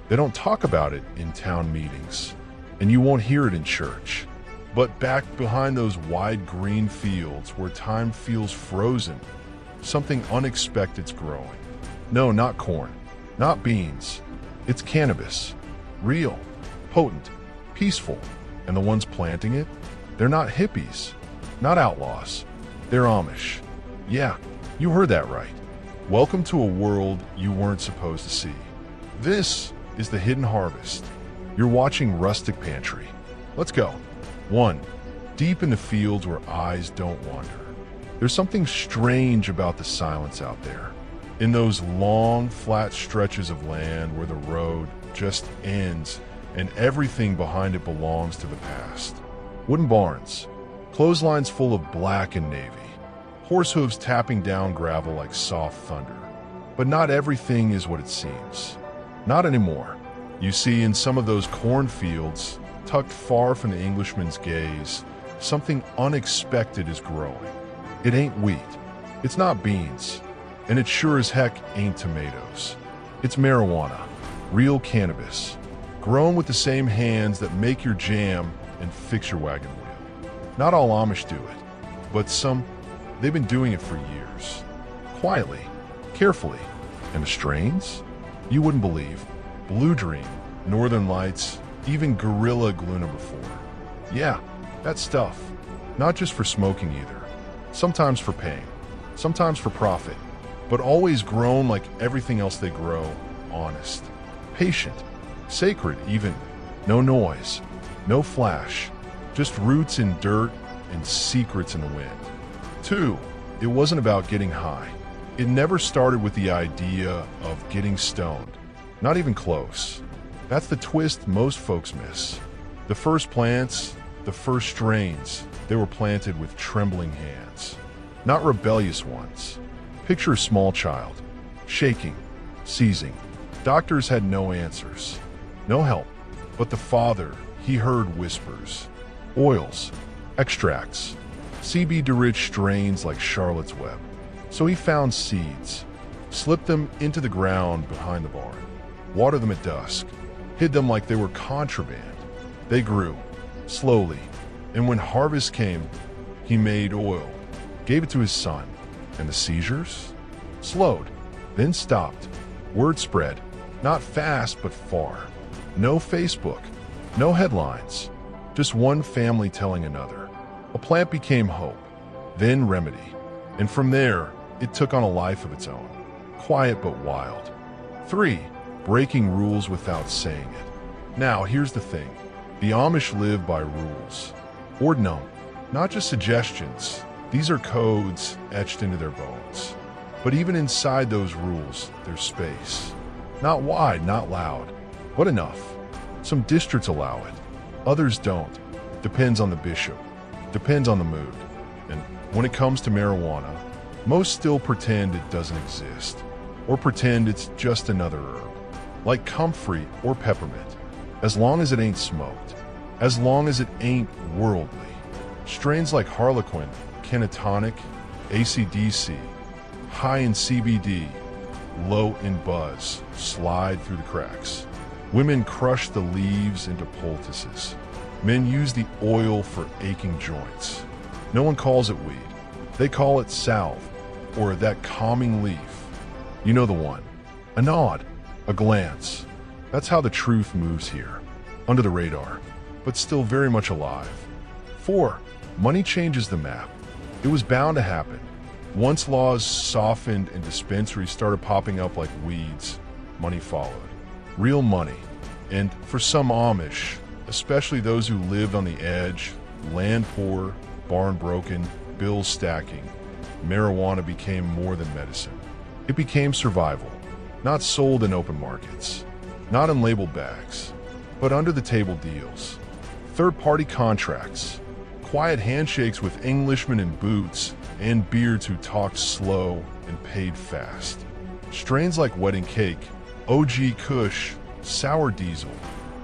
They don't talk about it in town meetings, and you won't hear it in church. But back behind those wide green fields where time feels frozen, something unexpected's growing. No, not corn, not beans. It's cannabis. Real, potent, peaceful. And the ones planting it, they're not hippies, not outlaws. They're Amish. Yeah, you heard that right. Welcome to a world you weren't supposed to see. This is the Hidden Harvest. You're watching Rustic Pantry. Let's go. 1. Deep in the fields where eyes don't wander. There's something strange about the silence out there. In those long, flat stretches of land where the road just ends and everything behind it belongs to the past. Wooden barns, clotheslines full of black and navy, horse hooves tapping down gravel like soft thunder. But not everything is what it seems. Not anymore. You see, in some of those cornfields, tucked far from the Englishman's gaze, something unexpected is growing. It ain't wheat. It's not beans. And it sure as heck ain't tomatoes. It's marijuana, real cannabis, grown with the same hands that make your jam and fix your wagon wheel. Not all Amish do it, but some, they've been doing it for years. Quietly, carefully. And the strains? You wouldn't believe. Blue Dream, Northern Lights, even Gorilla Glue No. 4. Yeah, that stuff. Not just for smoking either. Sometimes for pain, sometimes for profit, but always grown like everything else they grow, honest, patient, sacred even. No noise, no flash, just roots in dirt and secrets in the wind. 2. It wasn't about getting high. It never started with the idea of getting stoned. Not even close. That's the twist most folks miss. The first plants, the first strains, they were planted with trembling hands. Not rebellious ones. Picture a small child, shaking, seizing. Doctors had no answers, no help. But the father, he heard whispers. Oils, extracts, CBD-rich strains like Charlotte's Web. So he found seeds, slipped them into the ground behind the barn, watered them at dusk, hid them like they were contraband. They grew, slowly, and when harvest came, he made oil, gave it to his son. And the seizures? Slowed, then stopped. Word spread, not fast but far. No Facebook, no headlines, just one family telling another. A plant became hope, then remedy. And from there, it took on a life of its own, quiet but wild. 3. Breaking rules without saying it. Now, here's the thing. The Amish live by rules. Ordnung, not just suggestions. These are codes etched into their bones. But even inside those rules, there's space. Not wide, not loud, but enough. Some districts allow it, others don't. Depends on the bishop, depends on the mood. And when it comes to marijuana, most still pretend it doesn't exist, or pretend it's just another herb, like comfrey or peppermint, as long as it ain't smoked, as long as it ain't worldly. Strains like Harlequin, Cannatonic, AC/DC, high in CBD, low in buzz, slide through the cracks. Women crush the leaves into poultices. Men use the oil for aching joints. No one calls it weed. They call it salve, or that calming leaf. You know the one. A nod, a glance. That's how the truth moves here. Under the radar, but still very much alive. 4. Money changes the map. It was bound to happen. Once laws softened and dispensaries started popping up like weeds, money followed. Real money. And for some Amish, especially those who lived on the edge, land poor, barn broken, bills stacking, marijuana became more than medicine. It became survival, not sold in open markets, not in labeled bags, but under the table deals. Third-party contracts, quiet handshakes with Englishmen in boots and beards who talked slow and paid fast. Strains like Wedding Cake, OG Kush, Sour Diesel,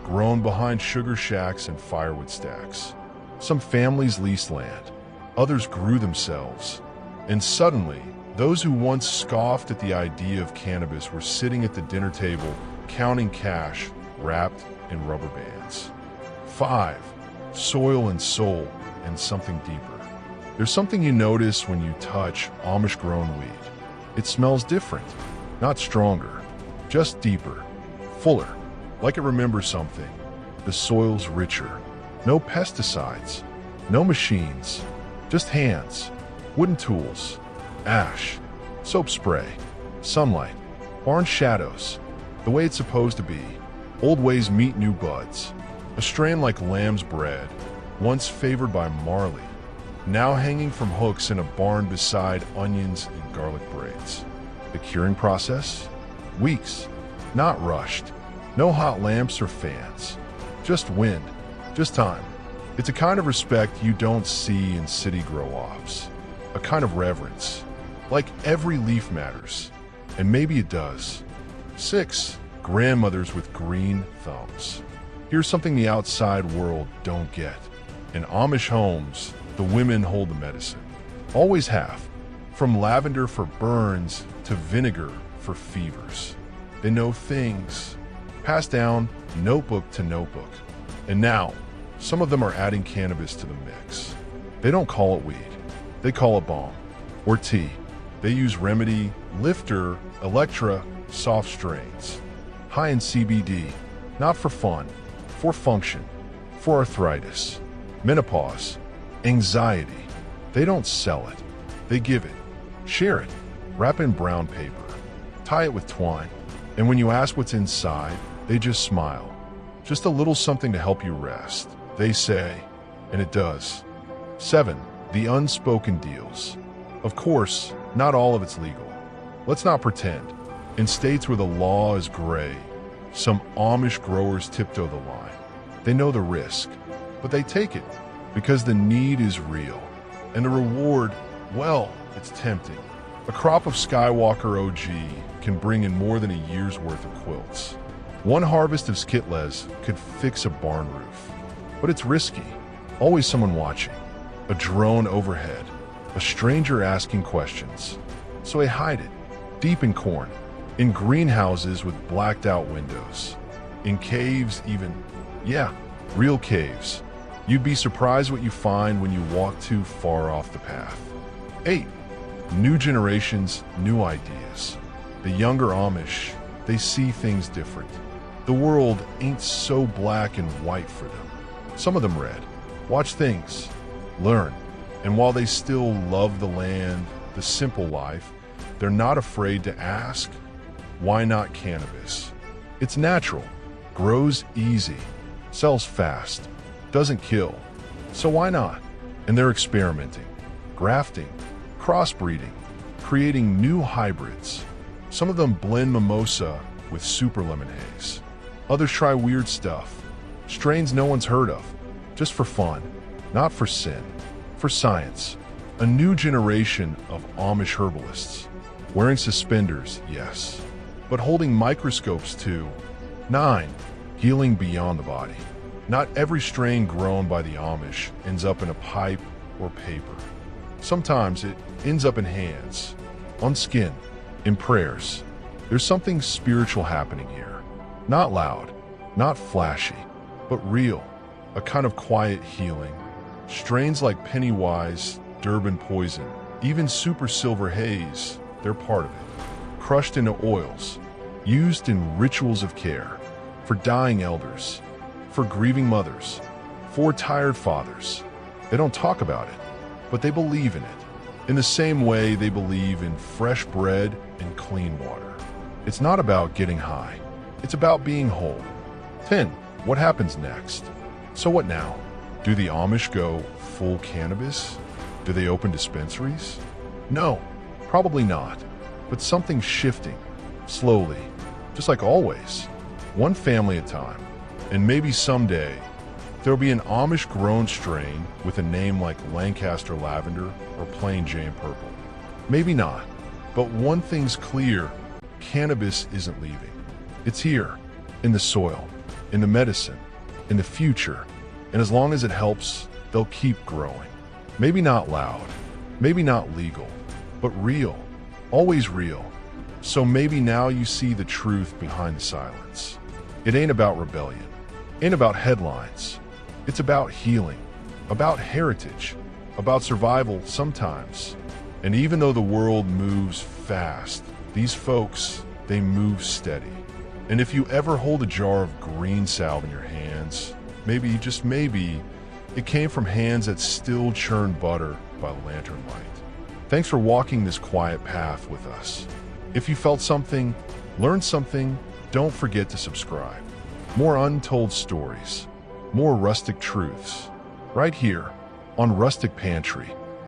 grown behind sugar shacks and firewood stacks. Some families leased land, others grew themselves. And suddenly, those who once scoffed at the idea of cannabis were sitting at the dinner table, counting cash wrapped in rubber bands. 5. Soil and soul, and something deeper. There's something you notice when you touch Amish-grown weed. It smells different, not stronger, just deeper, fuller, like it remembers something. The soil's richer. No pesticides, no machines, just hands, wooden tools, ash, soap spray, sunlight, orange shadows, the way it's supposed to be. Old ways meet new buds. A strain like lamb's bread, once favored by Marley, now hanging from hooks in a barn beside onions and garlic braids. The curing process? Weeks, not rushed. No hot lamps or fans. Just wind, just time. It's a kind of respect you don't see in city grow-offs. A kind of reverence. Like every leaf matters. And maybe it does. 6. Grandmothers with green thumbs. Here's something the outside world don't get. In Amish homes, the women hold the medicine. Always have. From lavender for burns to vinegar for fevers. They know things. Passed down notebook to notebook. And now, some of them are adding cannabis to the mix. They don't call it weed. They call it balm or tea. They use remedy, lifter, electra, soft strains. High in CBD, not for fun, for function, for arthritis, menopause, anxiety. They don't sell it. They give it. Share it. Wrap in brown paper. Tie it with twine. And when you ask what's inside, they just smile. Just a little something to help you rest, they say, and it does. 7. The unspoken deals. Of course, not all of it's legal. Let's not pretend. In states where the law is gray, some Amish growers tiptoe the line. They know the risk, but they take it because the need is real. And the reward, well, it's tempting. A crop of Skywalker OG can bring in more than a year's worth of quilts. One harvest of skitless could fix a barn roof. But it's risky. Always someone watching. A drone overhead. A stranger asking questions. So they hide it. Deep in corn. In greenhouses with blacked out windows. In caves even. Yeah, real caves. You'd be surprised what you find when you walk too far off the path. 8. New generations, new ideas. The younger Amish, they see things different. The world ain't so black and white for them. Some of them read, watch things, learn. And while they still love the land, the simple life, they're not afraid to ask, why not cannabis? It's natural, grows easy, sells fast, doesn't kill. So why not? And they're experimenting, grafting, crossbreeding, creating new hybrids. Some of them blend mimosa with super lemon haze. Others try weird stuff, strains no one's heard of, just for fun, not for sin, for science. A new generation of Amish herbalists, wearing suspenders, yes, but holding microscopes too. 9. Healing beyond the body. Not every strain grown by the Amish ends up in a pipe or paper. Sometimes it ends up in hands, on skin, in prayers. There's something spiritual happening here. Not loud, not flashy, but real. A kind of quiet healing. Strains like Pennywise, Durban Poison, even Super Silver Haze, they're part of it. Crushed into oils, used in rituals of care, for dying elders, for grieving mothers, for tired fathers. They don't talk about it, but they believe in it. In the same way they believe in fresh bread and clean water. It's not about getting high. It's about being whole. 10. What happens next? So what now? Do the Amish go full cannabis? Do they open dispensaries? No, probably not. But something's shifting, slowly, just like always. One family at a time. And maybe someday, there'll be an Amish-grown strain with a name like Lancaster Lavender or plain Jane Purple. Maybe not. But one thing's clear, cannabis isn't leaving. It's here, in the soil, in the medicine, in the future. And as long as it helps, they'll keep growing. Maybe not loud, maybe not legal, but real, always real. So maybe now you see the truth behind the silence. It ain't about rebellion, ain't about headlines. It's about healing, about heritage, about survival sometimes. And even though the world moves fast, these folks, they move steady. And if you ever hold a jar of green salve in your hands, maybe, just maybe, it came from hands that still churn butter by lantern light. Thanks for walking this quiet path with us. If you felt something, learned something, don't forget to subscribe. More untold stories, more rustic truths, right here on Rustic Pantry.